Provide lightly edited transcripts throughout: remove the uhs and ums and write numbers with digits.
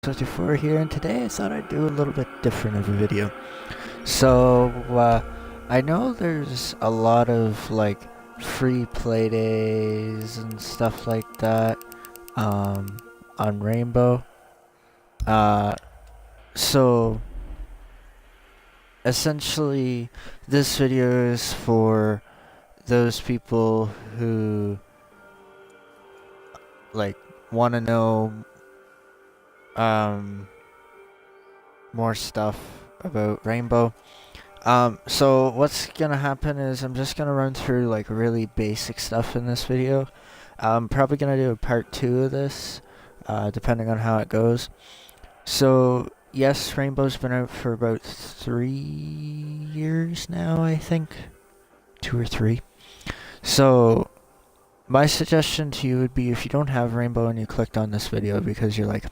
64 here, and today I thought I'd do a little bit different of a video. I know there's a lot of like free play days and stuff like that on Rainbow. Uh, so essentially, this video is for those people who like want to know more stuff about Rainbow. So what's gonna happen is I'm just gonna run through like really basic stuff in this video. I'm probably gonna do a part 2 of this, depending on how it goes. So yes, Rainbow's been out for about 3 years now, I think. 2 or 3. So my suggestion to you would be, if you don't have Rainbow and you clicked on this video because you're like,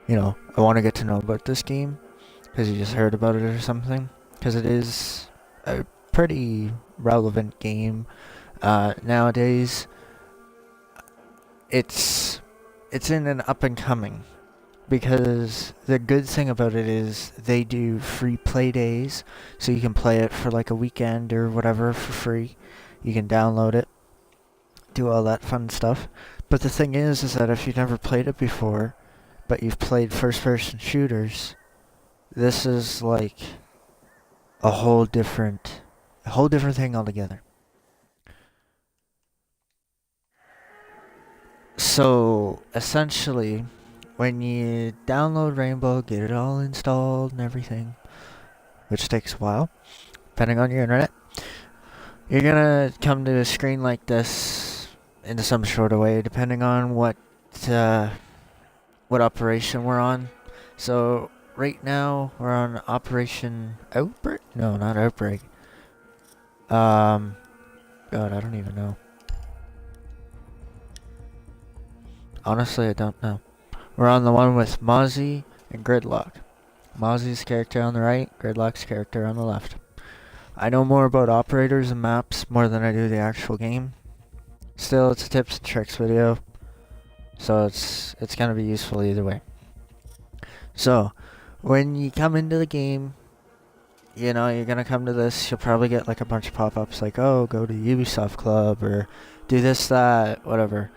I want to get to know about this game because you just heard about it or something, because it is a pretty relevant game nowadays. It's in an up and coming, because the good thing about it is they do free play days, so you can play it for like a weekend or whatever for free. You can download it, do all that fun stuff. But the thing is that if you've never played it before, but you've played first-person shooters, this is like a whole different thing altogether. So essentially, when you download Rainbow, get it all installed and everything, which takes a while, depending on your internet, you're gonna come to a screen like this in some sort of way, depending on what operation we're on. So right now we're on Operation Outbreak? No, not Outbreak. God, I don't even know. Honestly, I don't know. We're on the one with Mozzie and Gridlock. Mozzie's character on the right, Gridlock's character on the left. I know more about operators and maps more than I do the actual game. Still, it's a tips and tricks video, so it's gonna be useful either way. So, when you come into the game, you're gonna come to this, you'll probably get like a bunch of pop-ups like, oh, go to Ubisoft Club, or do this, that, whatever.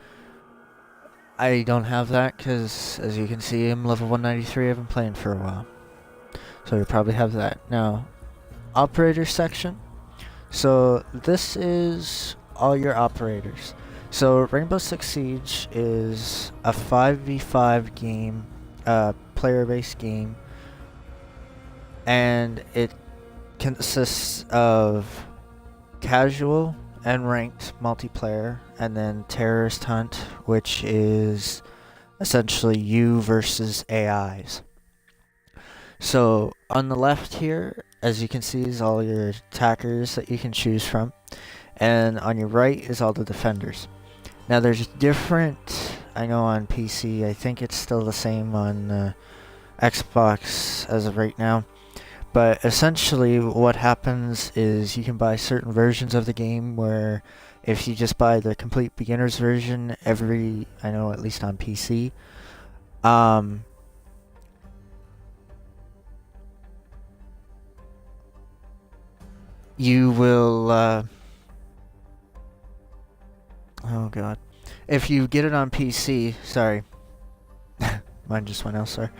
I don't have that, because as you can see, I'm level 193, I've been playing for a while. So you probably have that. Now, operator section. So this is all your operators. So Rainbow Six Siege is a 5v5 game, player-based game, and it consists of casual and ranked multiplayer, and then terrorist hunt, which is essentially you versus AIs. So on the left here, as you can see, is all your attackers that you can choose from, and on your right is all the defenders. Now there's different, I know on PC, I think it's still the same on Xbox as of right now, but essentially what happens is you can buy certain versions of the game where if you just buy the complete beginner's version, I know at least on PC, you will, oh god. If you get it on PC, sorry. Mine just went elsewhere.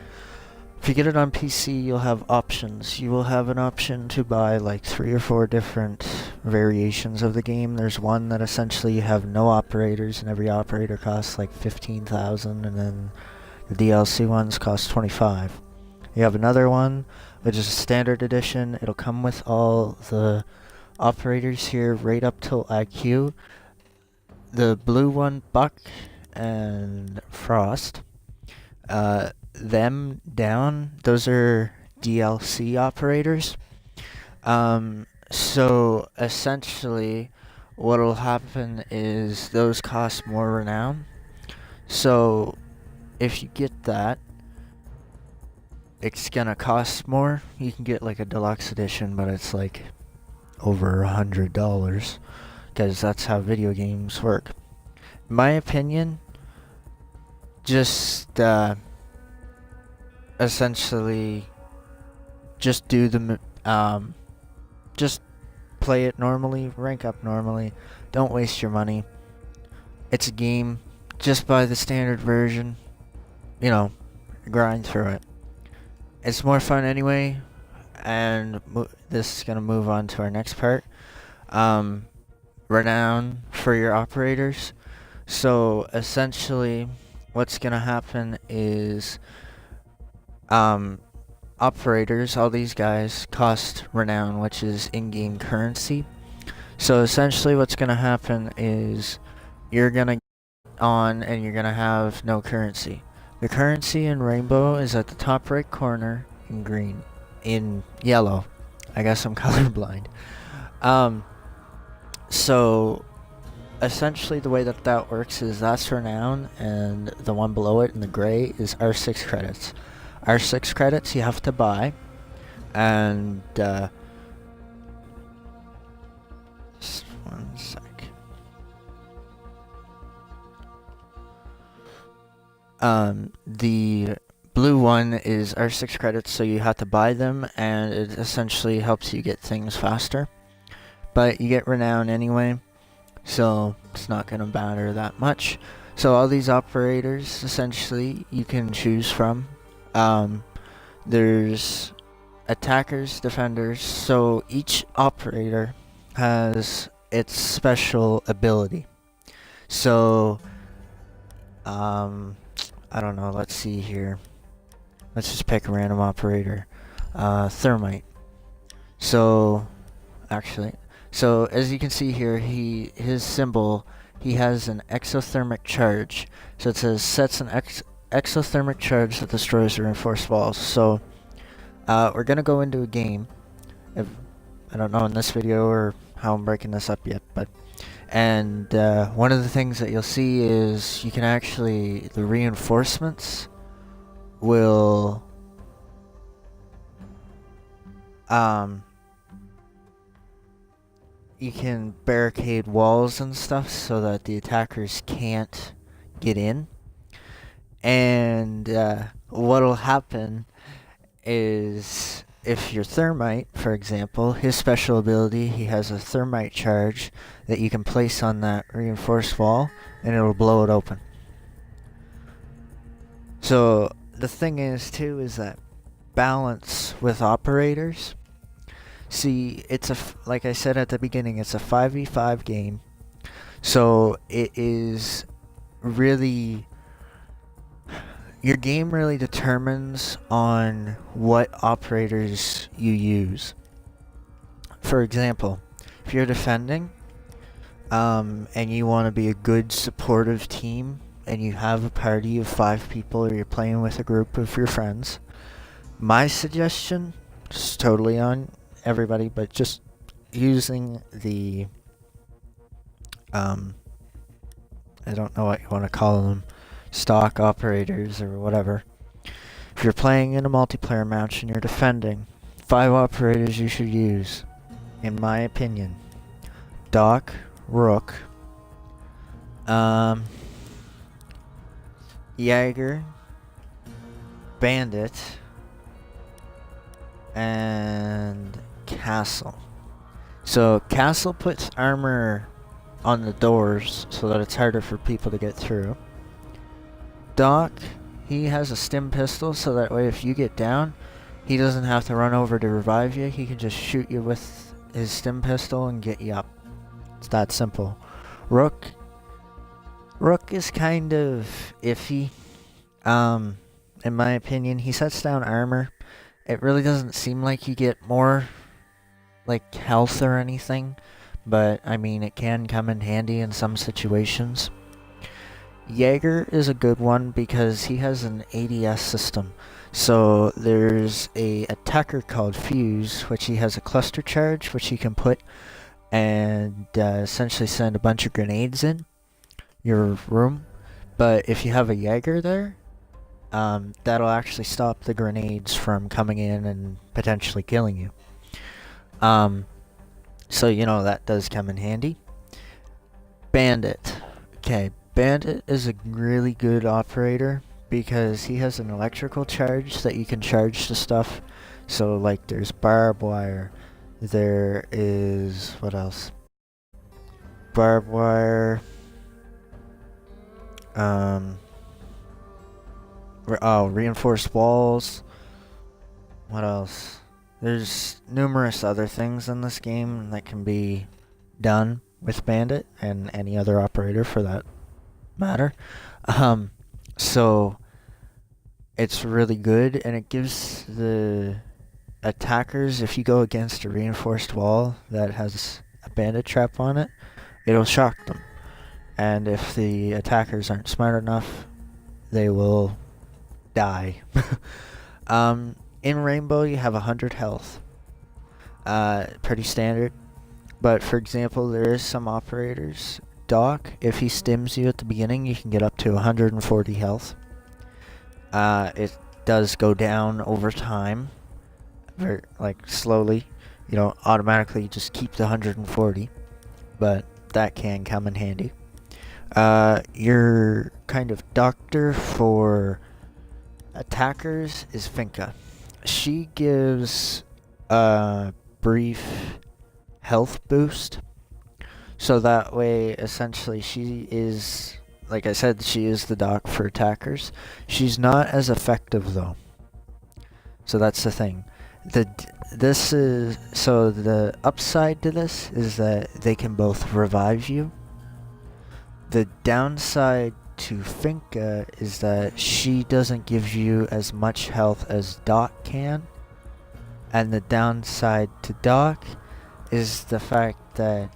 If you get it on PC, you'll have options. You will have an option to buy like 3 or 4 different variations of the game. There's one that essentially you have no operators, and every operator costs like 15,000, and then the DLC ones cost 25. You have another one, which is a standard edition. It'll come with all the operators here right up till IQ. The blue one, Buck and Frost. Them down, those are DLC operators. So essentially what'll happen is those cost more renown. So if you get that, it's gonna cost more. You can get like a deluxe edition, but it's like over $100, because that's how video games work. In my opinion, just essentially just do the just play it normally, rank up normally. Don't waste your money. It's a game. Just buy the standard version. You know, grind through it. It's more fun anyway. And this is gonna move on to our next part. Renown for your operators. So essentially, what's gonna happen is, operators, all these guys cost renown, which is in-game currency. So essentially, what's gonna happen is you're gonna get on and you're gonna have no currency. The currency in rainbow is at the top right corner in green, in yellow. I guess I'm colorblind. So essentially the way that works is that's renown, and the one below it in the gray is R6 credits. R6 credits you have to buy, and just one sec. The blue one is R6 credits, so you have to buy them, and it essentially helps you get things faster. But you get renown anyway, so it's not going to matter that much. So all these operators, essentially, you can choose from. There's attackers, defenders, so each operator has its special ability. So, I don't know, let's see here. Let's just pick a random operator. Thermite. So, actually, so as you can see here, his symbol, he has an exothermic charge. So it says sets an exothermic charge that destroys reinforced walls. So we're gonna go into a game. I don't know in this video or how I'm breaking this up yet, but one of the things that you'll see is you can actually, the reinforcements will you can barricade walls and stuff so that the attackers can't get in. And what'll happen is, if you're Thermite, for example, his special ability, he has a Thermite charge that you can place on that reinforced wall, and it'll blow it open. So the thing is, too, is that balance with operators. See, it's like I said at the beginning, it's a 5v5 game. So it is really, your game really determines on what operators you use. For example, if you're defending, and you want to be a good supportive team, and you have a party of 5 people, or you're playing with a group of your friends, my suggestion, just totally on everybody, but just using the I don't know what you want to call them, stock operators or whatever. If you're playing in a multiplayer match and you're defending, 5 operators you should use, in my opinion: Doc, Rook, Jaeger, Bandit, and Castle. So Castle puts armor on the doors so that it's harder for people to get through. Doc, he has a stim pistol, so that way if you get down, he doesn't have to run over to revive you. He can just shoot you with his stim pistol and get you up. It's that simple. Rook is kind of iffy. In my opinion, he sets down armor. It really doesn't seem like you get more, like, health or anything, but I mean, it can come in handy in some situations. Jaeger is a good one because he has an ADS system. So there's a attacker called Fuse, which he has a cluster charge, which he can put and essentially send a bunch of grenades in your room. But if you have a Jaeger there, that'll actually stop the grenades from coming in and potentially killing you. So, you know, that does come in handy. Bandit. Okay, Bandit is a really good operator because he has an electrical charge that you can charge to stuff. So like there's barbed wire, there is, what else? Barbed wire, reinforced walls. What else? There's numerous other things in this game that can be done with Bandit and any other operator for that matter. So it's really good, and it gives the attackers, if you go against a reinforced wall that has a bandit trap on it, it'll shock them. And if the attackers aren't smart enough, they will die. In Rainbow, you have 100 health. Pretty standard. But for example, there is some operators. Doc, if he stims you at the beginning, you can get up to 140 health. It does go down over time, very slowly. You don't automatically just keep the 140, but that can come in handy. Your kind of doctor for attackers is Finka. She gives a brief health boost, so that way essentially she is, like I said, she is the doc for attackers. She's not as effective though, so that's the thing. The upside to this is that they can both revive you. The downside to Finka is that she doesn't give you as much health as Doc can. And the downside to Doc is the fact that,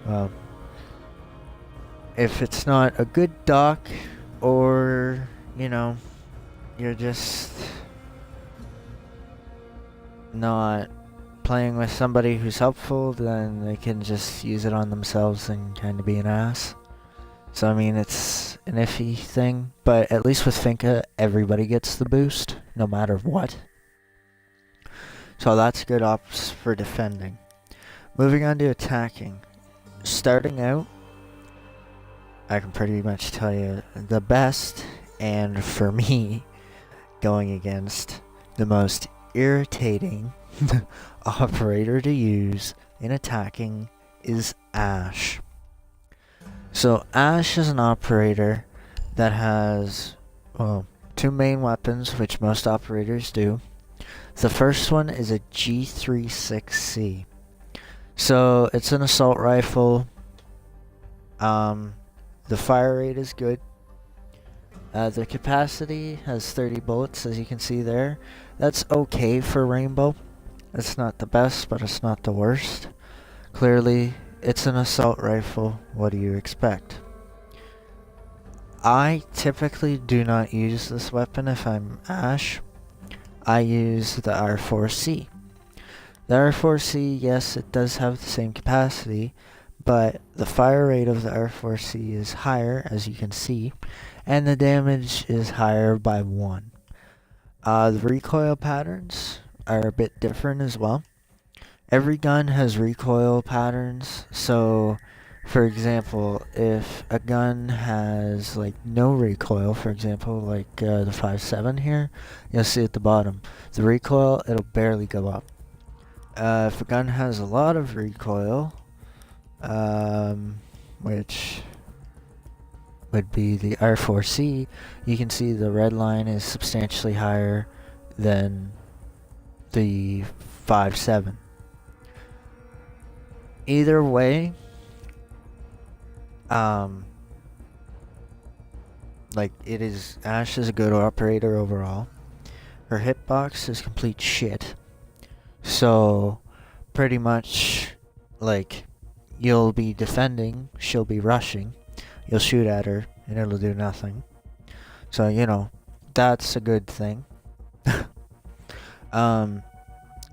well, if it's not a good Doc, or, you know, you're just not playing with somebody who's helpful, then they can just use it on themselves and kind of be an ass. So, I mean, it's an iffy thing, but at least with Finka, everybody gets the boost, no matter what. So that's good ops for defending. Moving on to attacking. Starting out, I can pretty much tell you the best, and for me, going against the most irritating operator to use in attacking is Ash. So Ash is an operator that has, well, two main weapons, which most operators do. The first one is a G36C. So it's an assault rifle. The fire rate is good. The capacity has 30 bullets, as you can see there. That's okay for Rainbow. It's not the best, but it's not the worst. Clearly, it's an assault rifle. What do you expect? I typically do not use this weapon if I'm Ash. I use the R4C. The R4C, yes, it does have the same capacity, but the fire rate of the R4C is higher, as you can see, and the damage is higher by 1. The recoil patterns are a bit different as well. Every gun has recoil patterns, so for example, if a gun has like no recoil, for example, like the 5.7 here, you'll see at the bottom, the recoil, it'll barely go up. If a gun has a lot of recoil, which would be the R4C, you can see the red line is substantially higher than the 5.7. Either way, Ash is a good operator overall. Her hitbox is complete shit. So, pretty much, you'll be defending, she'll be rushing, you'll shoot at her, and it'll do nothing. So, that's a good thing.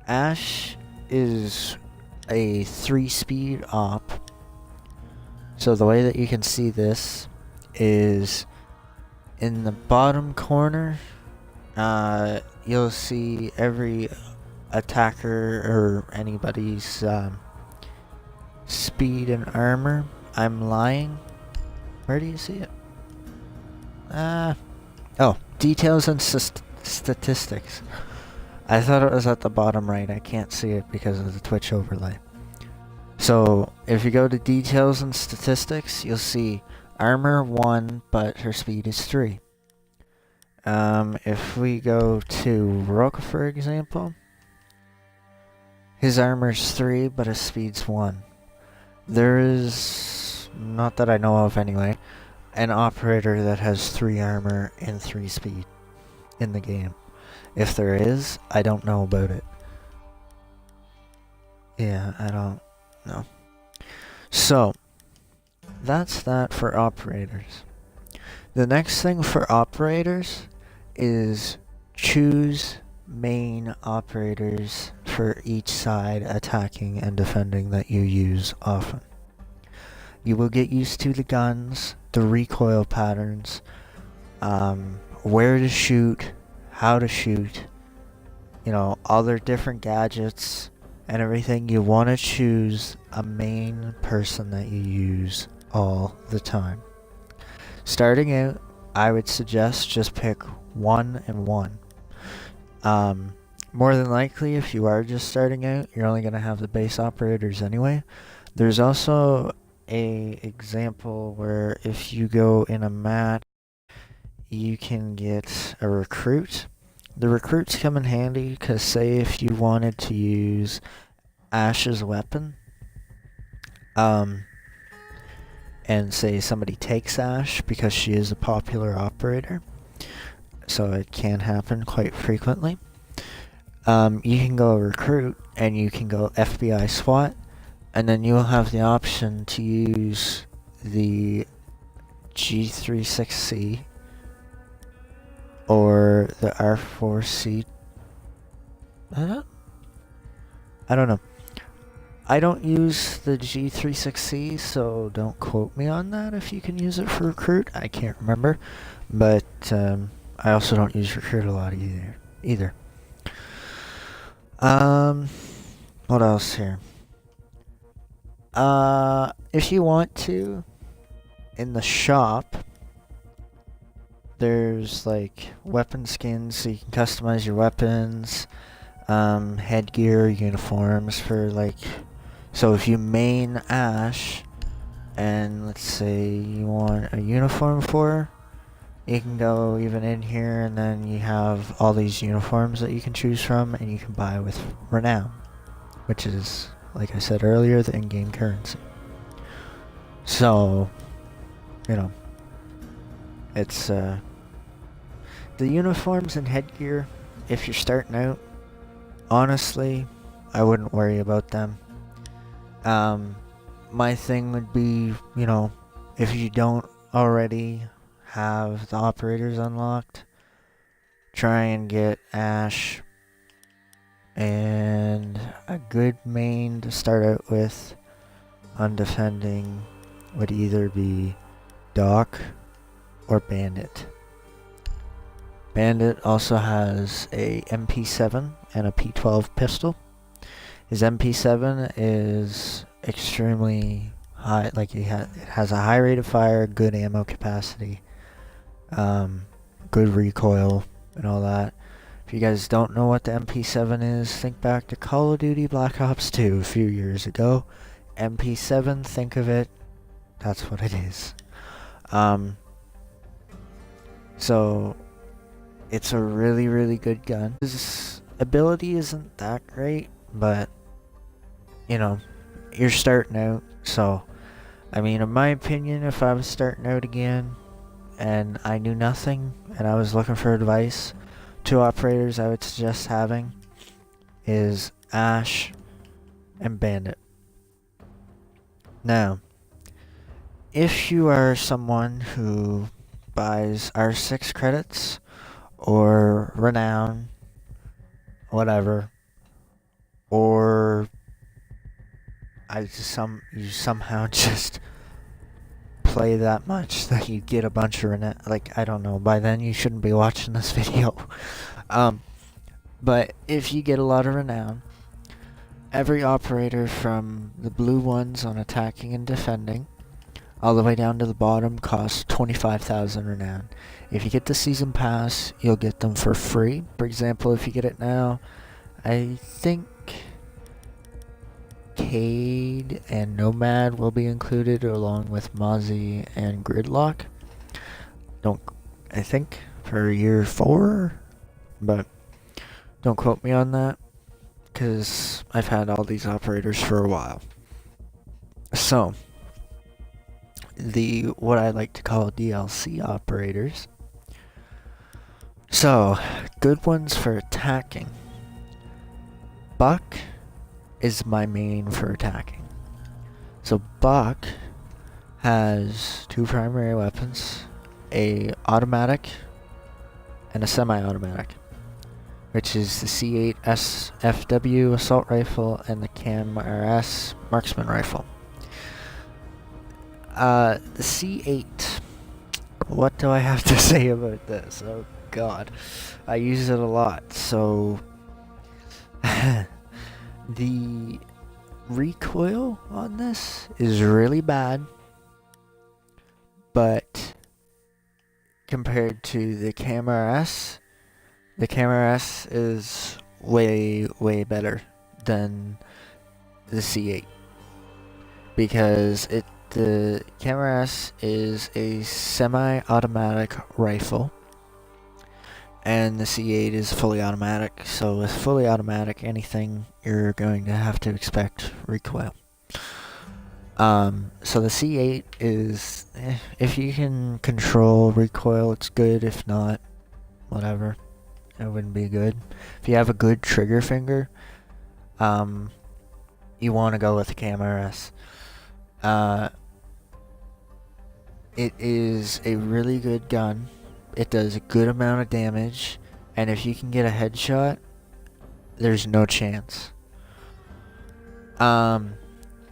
Ash is a 3-speed op. So the way that you can see this is in the bottom corner, you'll see every attacker or anybody's speed and armor. I'm lying. Where do you see it? Oh, details and statistics. I thought it was at the bottom right. I can't see it because of the Twitch overlay. So, if you go to details and statistics, you'll see armor 1, but her speed is 3. If we go to Rook, for example, his armor's 3, but his speed's 1. There is, not that I know of anyway, an operator that has 3 armor and 3 speed in the game. If there is, I don't know about it. Yeah, I don't know. So, that's that for operators. The next thing for operators is choose main operators for each side attacking and defending that you use often. You will get used to the guns, the recoil patterns, where to shoot, how to shoot, you know, all their different gadgets and everything. You want to choose a main person that you use all the time. Starting out, I would suggest just pick 1 and 1. More than likely, if you are just starting out, you're only going to have the base operators anyway. There's also a example where if you go in a mat, you can get a recruit. The recruits come in handy because say if you wanted to use Ash's weapon, and say somebody takes Ash because she is a popular operator, so it can happen quite frequently. You can go recruit and you can go FBI SWAT, and then you'll have the option to use the G36C or the R4C. I don't know. I don't use the G36C, so don't quote me on that if you can use it for recruit. I can't remember. But I also don't use recruit a lot either. What else here? If you want to, in the shop, there's like weapon skins, so you can customize your weapons, headgear, uniforms for like, so if you main Ash, and let's say you want a uniform for her, you can go even in here and then you have all these uniforms that you can choose from and you can buy with Renown, which is, like I said earlier, the in-game currency. So, you know, it's, the uniforms and headgear, if you're starting out, honestly, I wouldn't worry about them. My thing would be, you know, if you don't already have the operators unlocked, try and get Ash and a good main to start out with on defending would either be Doc or Bandit. Bandit also has a MP7 and a P12 pistol. His MP7 is extremely high, like it has a high rate of fire, good ammo capacity, good recoil, and all that. If you guys don't know what the MP7 is, think back to Call of Duty Black Ops 2 a few years ago. MP7, think of it, that's what it is. So, it's a really, really good gun. His ability isn't that great, but, you know, you're starting out, so, I mean, in my opinion, if I was starting out again, and I knew nothing, and I was looking for advice, 2 operators I would suggest having is Ash and Bandit. Now, if you are someone who buys R6 credits, or Renown, whatever, or you somehow just play that much that you get a bunch of Renown, like, I don't know, by then you shouldn't be watching this video. But if you get a lot of Renown, every operator from the blue ones on attacking and defending, all the way down to the bottom, costs 25,000 Renown. If you get the season pass, you'll get them for free. For example, if you get it now, I think Cade and Nomad will be included along with Mozzie and Gridlock. I think for year 4, but don't quote me on that because I've had all these operators for a while. So, what I like to call DLC operators. So, good ones for attacking. Buck is my main for attacking. So Buck has 2 primary weapons, a automatic and a semi-automatic, which is the C8 SFW assault rifle and the CAM RS marksman rifle. The C8, what do I have to say about this? Oh god, I use it a lot. So the recoil on this is really bad, but compared to the CAM RS is way better than the C8 because the CAM RS is a semi-automatic rifle and the C8 is fully automatic. So with fully automatic, anything you're going to have to expect recoil. So the C8 is, if you can control recoil, it's good. If not, whatever. It wouldn't be good. If you have a good trigger finger, you want to go with the CAM RS. It is a really good gun. It does a good amount of damage, and if you can get a headshot, there's no chance.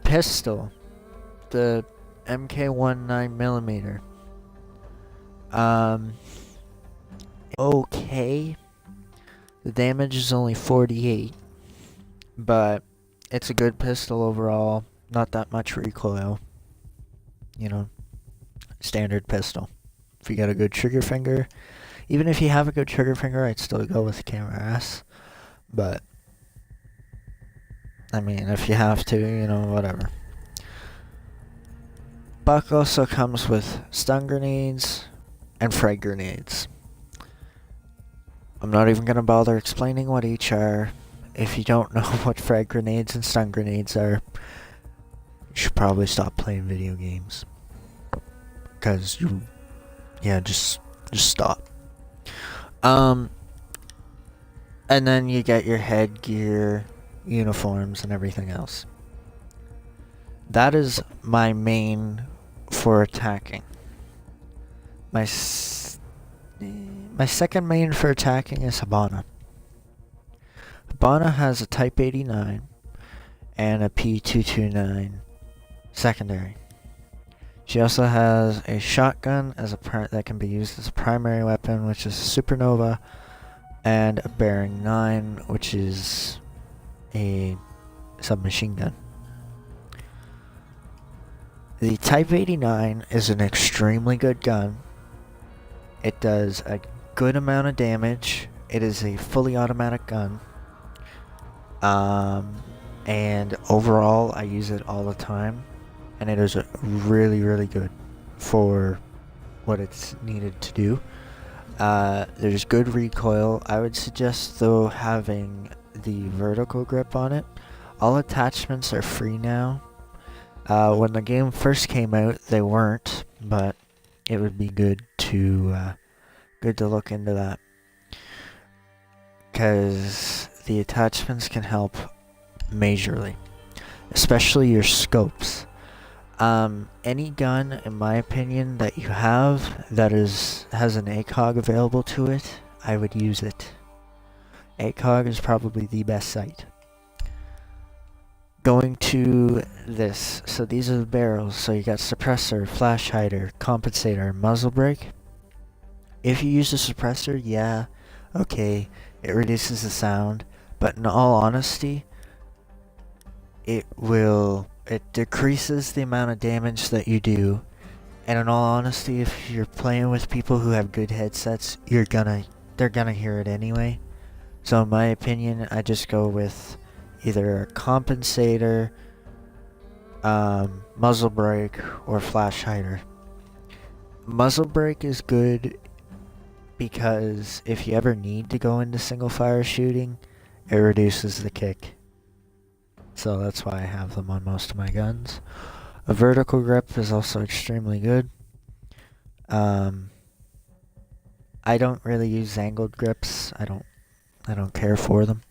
Pistol, the MK1 9mm. Okay. The damage is only 48, but it's a good pistol overall. Not that much recoil. You know, standard pistol. If you got a good trigger finger, even if you have a good trigger finger, I'd still go with the CAM RS. But I mean, if you have to, you know, whatever. Buck also comes with stun grenades and frag grenades. I'm not even going to bother explaining what each are. If you don't know what frag grenades and stun grenades are, you should probably stop playing video games. Because just stop. And then you get your headgear, uniforms, and everything else. That is my main for attacking. My second main for attacking is Hibana. Hibana has a Type 89 and a P229 secondary. She also has a shotgun that can be used as a primary weapon, which is a Supernova, and a Bearing 9, which is a submachine gun. The Type 89 is an extremely good gun. It does a good amount of damage. It is a fully automatic gun. And overall, I use it all the time. And it is really good for what it's needed to do. There's good recoil. I would suggest, though, having the vertical grip on it. All attachments are free now. When the game first came out, they weren't, but it would be good to look into that, because the attachments can help majorly, especially your scopes. Any gun, in my opinion, that you have that has an ACOG available to it, I would use it. ACOG is probably the best sight. Going to this, so these are the barrels. So you got suppressor, flash hider, compensator, muzzle brake. If you use a suppressor, yeah, okay, it reduces the sound, but in all honesty, it decreases the amount of damage that you do, And in all honesty, if you're playing with people who have good headsets, they're gonna hear it anyway. So in my opinion, I just go with either a compensator, muzzle brake, or flash hider. Muzzle brake is good because if you ever need to go into single fire shooting, it reduces the kick. So that's why I have them on most of my guns. A vertical grip is also extremely good. I don't really use angled grips. I don't care for them.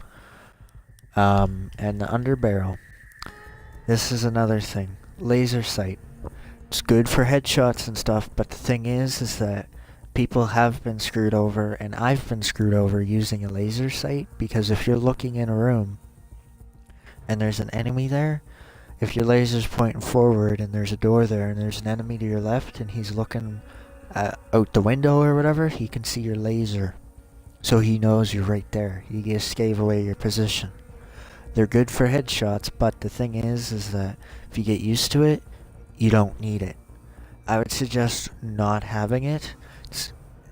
And the underbarrel. This is another thing. Laser sight. It's good for headshots and stuff, but the thing is that people have been screwed over, and I've been screwed over using a laser sight, because if you're looking in a room and there's an enemy there, if your laser's pointing forward and there's a door there and there's an enemy to your left and he's looking out the window or whatever, he can see your laser. So he knows you're right there. He just gave away your position. They're good for headshots, but the thing is that if you get used to it, you don't need it. I would suggest not having it.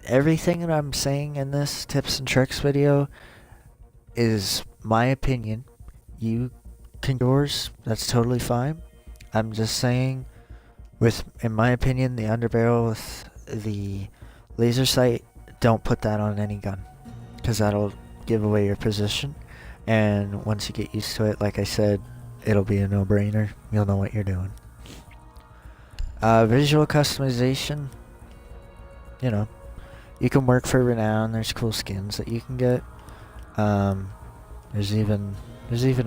Everything that I'm saying in this tips and tricks video is my opinion. You can yours, that's totally fine. I'm just saying, in my opinion, the underbarrel with the laser sight, don't put that on any gun, because that'll give away your position. And once you get used to it, like I said, it'll be a no-brainer. You'll know what you're doing. Visual customization, you know, you can work for Renown. There's cool skins that you can get. There's even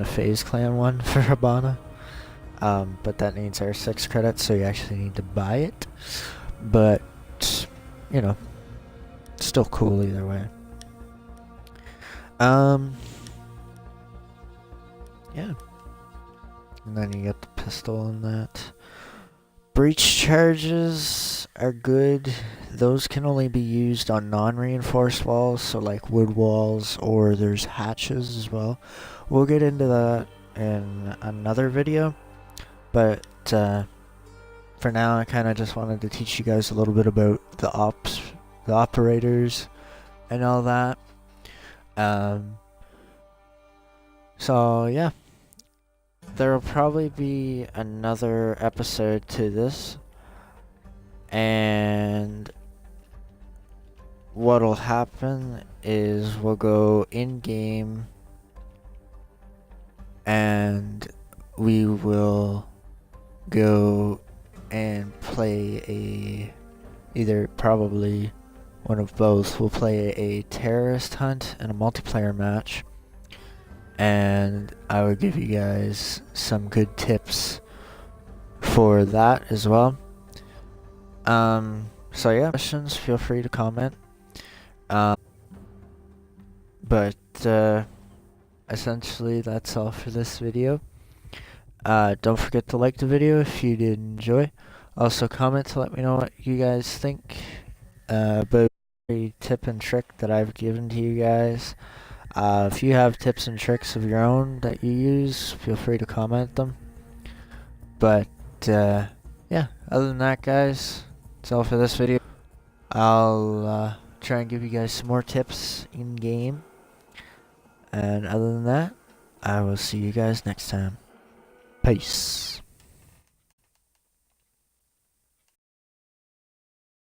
a FaZe Clan one for Hibana. But that needs R6 credits, so you actually need to buy it. But, you know, still cool either way. Yeah. And then you get the pistol and that. Breach charges are good. Those can only be used on non-reinforced walls, so like wood walls, or there's hatches as well. We'll get into that in another video, but for now I kind of just wanted to teach you guys a little bit about the operators, and all that. So yeah. There will probably be another episode to this, and what'll happen is we'll go in-game and we will go and play either probably one of both. We'll play a terrorist hunt and a multiplayer match. And I will give you guys some good tips for that as well. So yeah, questions, feel free to comment. But essentially that's all for this video. Don't forget to like the video if you did enjoy. Also comment to let me know what you guys think about the tip and trick that I've given to you guys. If you have tips and tricks of your own that you use, feel free to comment them. But, yeah, other than that, guys, that's all for this video. I'll try and give you guys some more tips in-game. And other than that, I will see you guys next time. Peace.